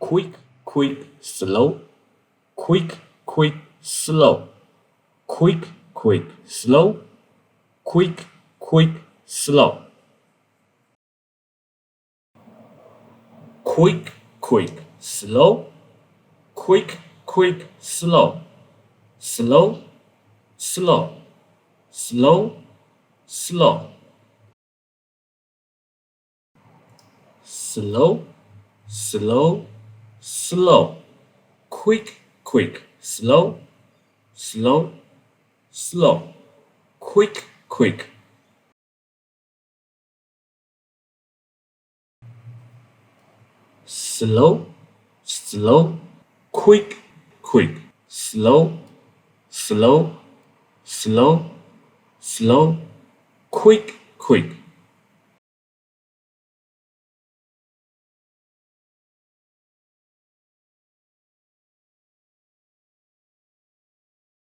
quick, quick, slow, quick, quick, slow, quick, quick, slow, quick, quick, slow, quick, quick, slow, quick, quick, slow, slow, slow, slow, slow, slow, slow, slow, quick, quick, slow, slow, slow, quick, quick, slow, slow, quick, quick, slow, slow, slow, slow, quick, quick.